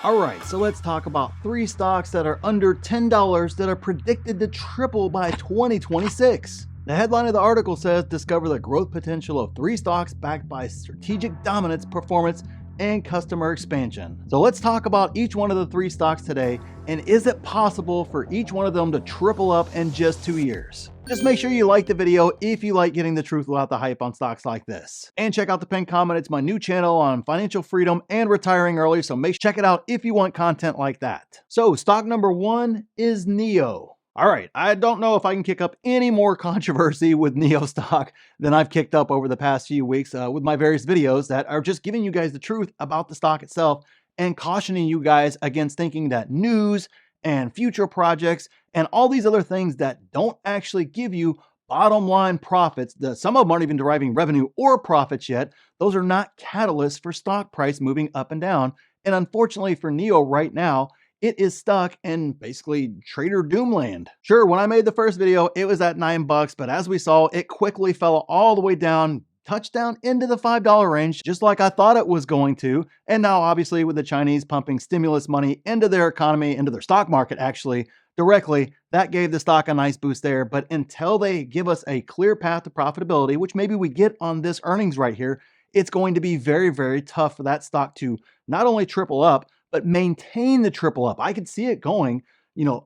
All right, so let's talk about 3 stocks that are under $10 that are predicted to triple by 2026. The headline of the article says, discover the growth potential of 3 stocks backed by strategic dominance, performance, and customer expansion. So let's talk about each one of the 3 stocks today, and is it possible for each one of them to triple up in just 2 years? Just make sure you like the video if you like getting the truth without the hype on stocks like this. And check out the pinned comment. It's my new channel on financial freedom and retiring early, so make sure check it out if you want content like that. So stock number 1 is NEO. All right, I don't know if I can kick up any more controversy with NEO stock than I've kicked up over the past few weeks with my various videos that are just giving you guys the truth about the stock itself and cautioning you guys against thinking that news and future projects and all these other things that don't actually give you bottom line profits, some of them aren't even deriving revenue or profits yet. Those are not catalysts for stock price moving up and down. And unfortunately for NEO right now, it is stuck in basically trader doomland. Sure, when I made the first video, it was at $9, but as we saw, it quickly fell all the way down, touched down into the $5 range, just like I thought it was going to. And now obviously with the Chinese pumping stimulus money into their economy, into their stock market actually, directly, that gave the stock a nice boost there. But until they give us a clear path to profitability, which maybe we get on this earnings right here, it's going to be very, very tough for that stock to not only triple up, but maintain the triple up. I could see it going,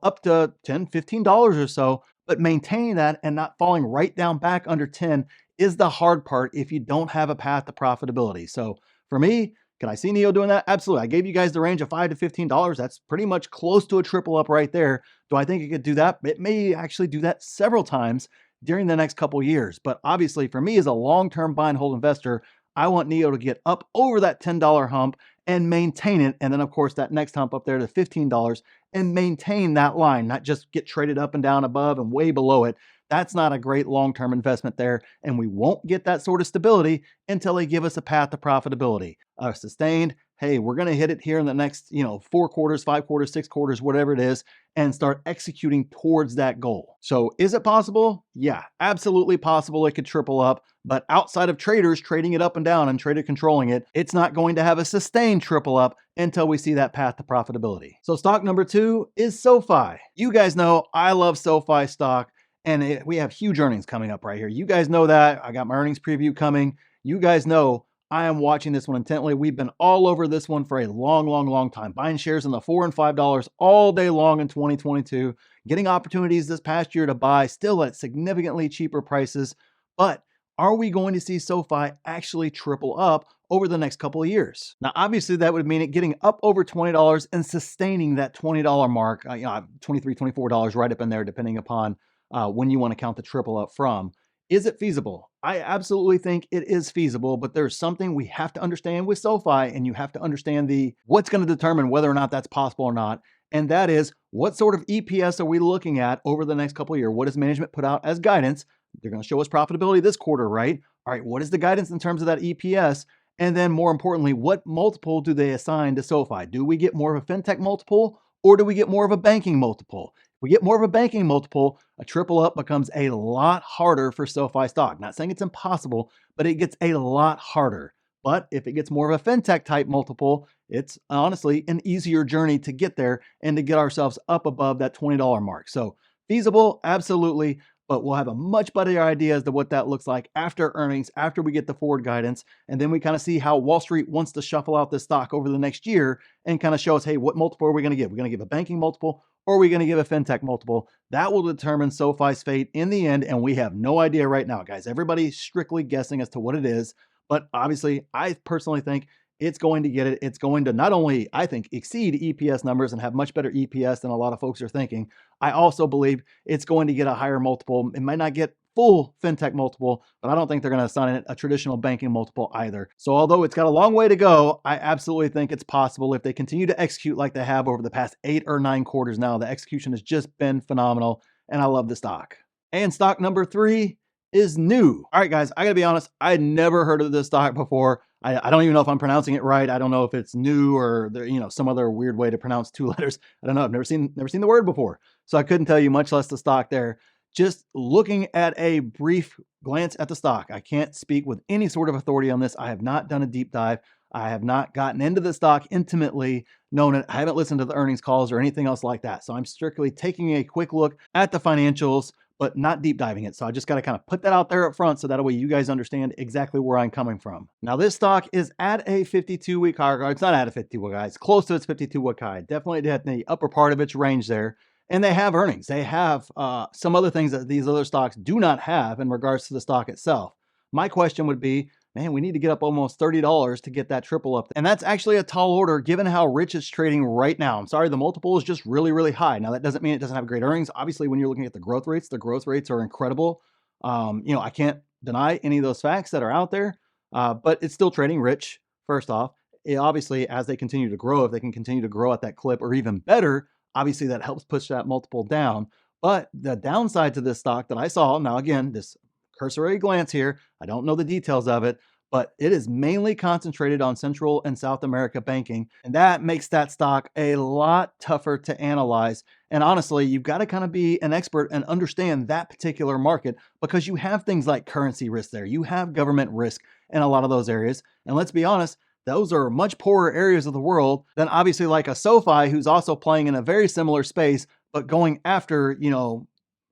up to $10, $15 or so, but maintaining that and not falling right down back under 10 is the hard part if you don't have a path to profitability. So for me, can I see NEO doing that? Absolutely. I gave you guys the range of $5 to $15. That's pretty much close to a triple up right there. Do I think it could do that? It may actually do that several times during the next couple years. But obviously for me as a long-term buy and hold investor, I want NEO to get up over that $10 hump and maintain it. And then of course that next hump up there to $15 and maintain that line, not just get traded up and down above and way below it. That's not a great long-term investment there. And we won't get that sort of stability until they give us a path to profitability. Sustained, hey, we're going to hit it here in the next, 4 quarters, 5 quarters, 6 quarters, whatever it is, and start executing towards that goal. So is it possible? Yeah, absolutely possible. It could triple up, but outside of traders trading it up and down and trader controlling it, it's not going to have a sustained triple up until we see that path to profitability. So stock number 2 is SOFI. You guys know I love SOFI stock. And we have huge earnings coming up right here. You guys know that. I got my earnings preview coming. You guys know I am watching this one intently. We've been all over this one for a long, long, long time. Buying shares in the $4 and $5 all day long in 2022. Getting opportunities this past year to buy still at significantly cheaper prices. But are we going to see SOFI actually triple up over the next couple of years? Now, obviously that would mean it getting up over $20 and sustaining that $20 mark, $23, $24 right up in there, depending upon when you want to count the triple up from. Is it feasible? I absolutely think it is feasible, but there's something we have to understand with SOFI, and you have to understand what's going to determine whether or not that's possible or not. And that is, what sort of EPS are we looking at over the next couple of years? What does management put out as guidance? They're going to show us profitability this quarter, right? All right, what is the guidance in terms of that EPS? And then more importantly, what multiple do they assign to SOFI? Do we get more of a fintech multiple or do we get more of a banking multiple? If we get more of a banking multiple, a triple up becomes a lot harder for SOFI stock. Not saying it's impossible, but it gets a lot harder. But if it gets more of a fintech type multiple, it's honestly an easier journey to get there and to get ourselves up above that $20 mark. So feasible, absolutely. But we'll have a much better idea as to what that looks like after earnings, after we get the forward guidance. And then we kind of see how Wall Street wants to shuffle out this stock over the next year and kind of show us, hey, what multiple are we going to give? We're going to give a banking multiple or are we going to give a fintech multiple? That will determine SOFI's fate in the end. And we have no idea right now, guys. Everybody's strictly guessing as to what it is. But obviously, I personally think it's going to get it. It's going to not only, I think, exceed EPS numbers and have much better EPS than a lot of folks are thinking. I also believe it's going to get a higher multiple. It might not get full fintech multiple, but I don't think they're going to assign it a traditional banking multiple either. So although it's got a long way to go, I absolutely think it's possible if they continue to execute like they have over the past 8 or 9 quarters now. The execution has just been phenomenal, and I love the stock. And stock number 3 is new. All right, guys, I gotta be honest, I had never heard of this stock before. I don't even know if I'm pronouncing it right. I don't know if it's new or there, some other weird way to pronounce 2 letters. I don't know. I've never seen the word before. So I couldn't tell you, much less the stock there. Just looking at a brief glance at the stock, I can't speak with any sort of authority on this. I have not done a deep dive. I have not gotten into the stock intimately, known it. I haven't listened to the earnings calls or anything else like that. So I'm strictly taking a quick look at the financials, but not deep diving it. So I just got to kind of put that out there up front so that way you guys understand exactly where I'm coming from. Now this stock is at a 52-week high. It's not at a 52-week high. It's close to its 52-week high. Definitely at the upper part of its range there. And they have earnings. They have some other things that these other stocks do not have in regards to the stock itself. My question would be, man, we need to get up almost $30 to get that triple up. And that's actually a tall order given how rich it's trading right now. I'm sorry, the multiple is just really, really high. Now, that doesn't mean it doesn't have great earnings. Obviously, when you're looking at the growth rates are incredible. I can't deny any of those facts that are out there, but it's still trading rich, first off. Obviously, as they continue to grow, if they can continue to grow at that clip or even better, obviously that helps push that multiple down. But the downside to this stock that I saw, now again, this cursory glance here, I don't know the details of it, but it is mainly concentrated on Central and South America banking. And that makes that stock a lot tougher to analyze. And honestly, you've got to kind of be an expert and understand that particular market because you have things like currency risk there. You have government risk in a lot of those areas. And let's be honest, those are much poorer areas of the world than obviously like a SOFI, who's also playing in a very similar space, but going after,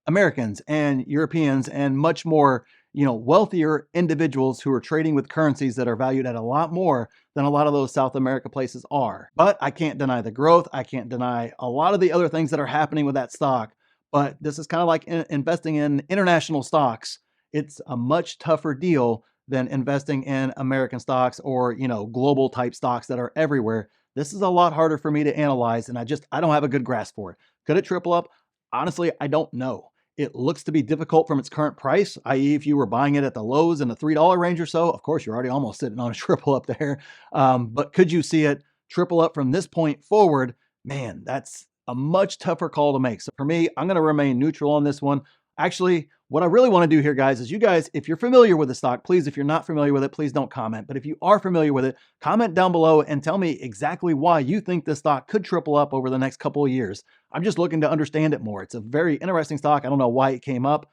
Americans and Europeans and much more, wealthier individuals who are trading with currencies that are valued at a lot more than a lot of those South America places are. But I can't deny the growth. I can't deny a lot of the other things that are happening with that stock. But this is kind of like investing in international stocks. It's a much tougher deal than investing in American stocks or, global type stocks that are everywhere. This is a lot harder for me to analyze, and I don't have a good grasp for it. Could it triple up? Honestly, I don't know. It looks to be difficult from its current price, i.e. if you were buying it at the lows in the $3 range or so, of course, you're already almost sitting on a triple up there. But could you see it triple up from this point forward? Man, that's a much tougher call to make. So for me, I'm going to remain neutral on this one. Actually, what I really want to do here, guys, is you guys, if you're familiar with the stock, please, if you're not familiar with it, please don't comment. But if you are familiar with it, comment down below and tell me exactly why you think this stock could triple up over the next couple of years. I'm just looking to understand it more. It's a very interesting stock. I don't know why it came up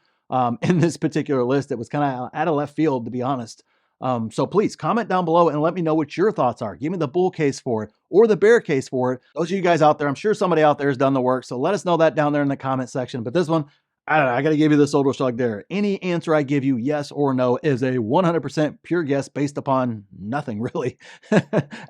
in this particular list. It was kind of out of left field, to be honest. So please comment down below and let me know what your thoughts are. Give me the bull case for it or the bear case for it. Those of you guys out there, I'm sure somebody out there has done the work. So let us know that down there in the comment section. But this one, I don't know, I got to give you the shoulder shrug there. Any answer I give you, yes or no, is a 100% pure guess based upon nothing really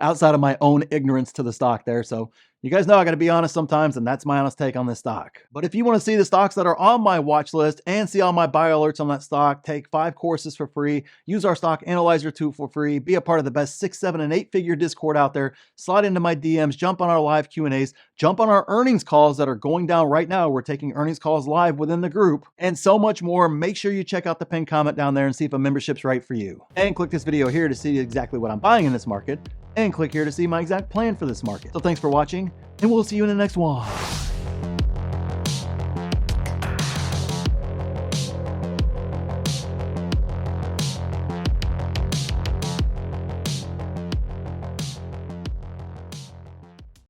outside of my own ignorance to the stock there. So you guys know I got to be honest sometimes, and that's my honest take on this stock. But if you want to see the stocks that are on my watch list and see all my buy alerts on that stock, take 5 courses for free, use our stock analyzer tool for free, be a part of the best 6, 7, and 8-figure Discord out there, slide into my DMs, jump on our live Q&As, jump on our earnings calls that are going down right now. We're taking earnings calls live within the group, and so much more. Make sure you check out the pinned comment down there and see if a membership's right for you. And click this video here to see exactly what I'm buying in this market, and click here to see my exact plan for this market. So thanks for watching, and we'll see you in the next one.